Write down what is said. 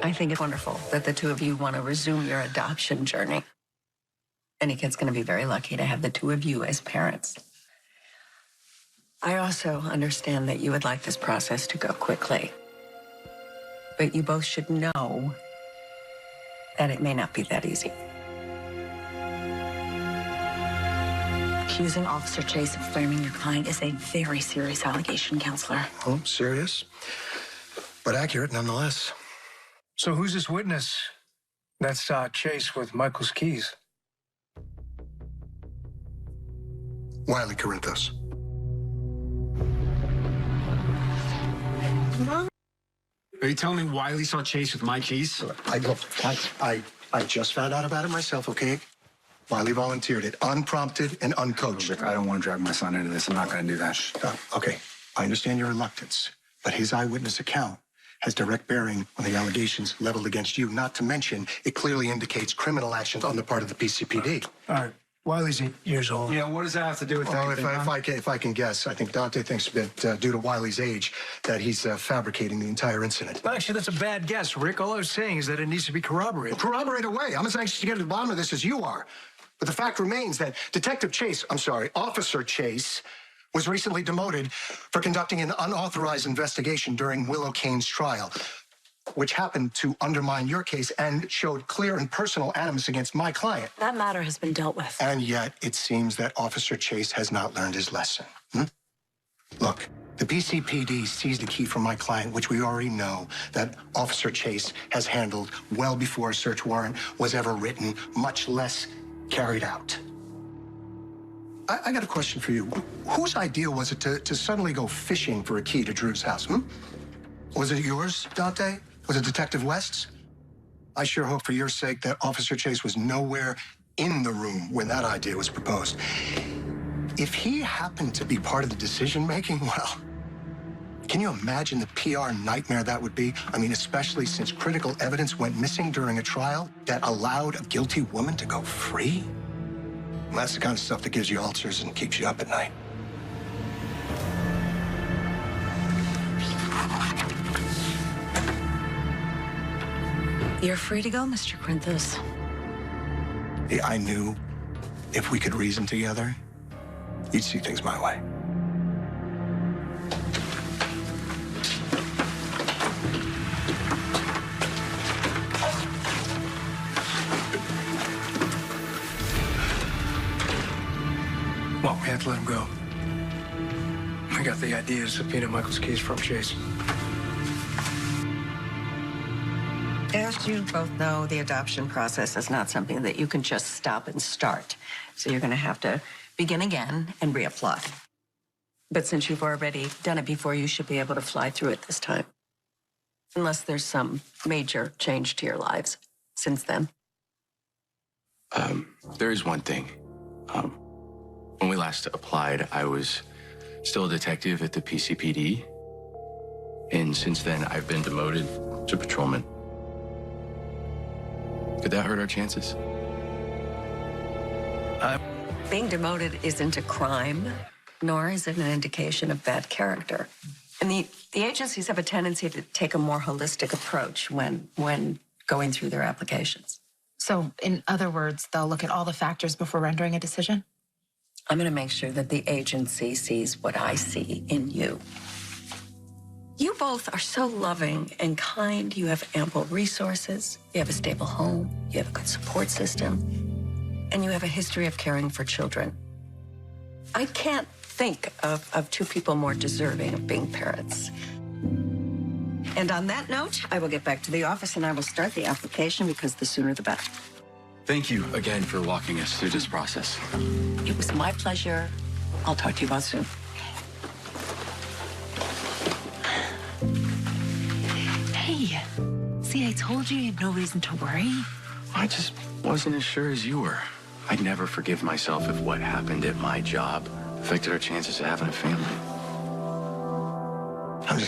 I think it's wonderful that the two of you want to resume your adoption journey. Any kid's going to be very lucky to have the two of you as parents. I also understand that you would like this process to go quickly. But you both should know that it may not be that easy. Accusing Officer Chase of framing your client is a very serious allegation, Counselor. Oh, serious, but accurate nonetheless. So who's this witness? That's Chase with Michael's keys. Wiley Corinthos. Are you telling me Wiley saw Chase with my keys? I just found out about it myself, okay? Wiley volunteered it, unprompted and uncoached. Rick, I don't want to drag my son into this. I'm not going to do that. Okay, I understand your reluctance, but his eyewitness account has direct bearing on the allegations leveled against you, not to mention it clearly indicates criminal actions on the part of the PCPD. All right. Wiley's 8 years old. Yeah, what does that have to do with Well, anything, if I can guess, I think Dante thinks that due to Wiley's age, that he's fabricating the entire incident. Well, actually, that's a bad guess, Rick. All I was saying is that it needs to be corroborated. Corroborate away. I'm as anxious to get to the bottom of this as you are. But the fact remains that Officer Chase was recently demoted for conducting an unauthorized investigation during Willow Kane's trial, which happened to undermine your case and showed clear and personal animus against my client. That matter has been dealt with. And yet, it seems that Officer Chase has not learned his lesson. Look, the PCPD seized a key from my client, which we already know that Officer Chase has handled well before a search warrant was ever written, much less carried out. I got a question for you. Whose idea was it to suddenly go fishing for a key to Drew's house? Was it yours, Dante? Was it Detective West's? I sure hope for your sake that Officer Chase was nowhere in the room when that idea was proposed. If he happened to be part of the decision-making, well, can you imagine the PR nightmare that would be? I mean, especially since critical evidence went missing during a trial that allowed a guilty woman to go free? Well, that's the kind of stuff that gives you ulcers and keeps you up at night. You're free to go, Mr. Corinthos. I knew if we could reason together, you'd see things my way. Well, we have to let him go. We got the idea to subpoena Michael's keys from Chase. As you both know, the adoption process is not something that you can just stop and start. So you're going to have to begin again and reapply. But since you've already done it before, you should be able to fly through it this time. Unless there's some major change to your lives since then. There is one thing. When we last applied, I was still a detective at the PCPD. And since then, I've been demoted to patrolman. Could that hurt our chances? Being demoted isn't a crime, nor is it an indication of bad character. And the agencies have a tendency to take a more holistic approach when going through their applications. So, in other words, they'll look at all the factors before rendering a decision? I'm going to make sure that the agency sees what I see in you. You both are so loving and kind. You have ample resources. You have a stable home. You have a good support system. And you have a history of caring for children. I can't think of two people more deserving of being parents. And on that note, I will get back to the office and I will start the application because the sooner the better. Thank you again for walking us through this process. It was my pleasure. I'll talk to you about soon. Hey, see, I told you have no reason to worry. I just wasn't as sure as you were. I'd never forgive myself if what happened at my job affected our chances of having a family.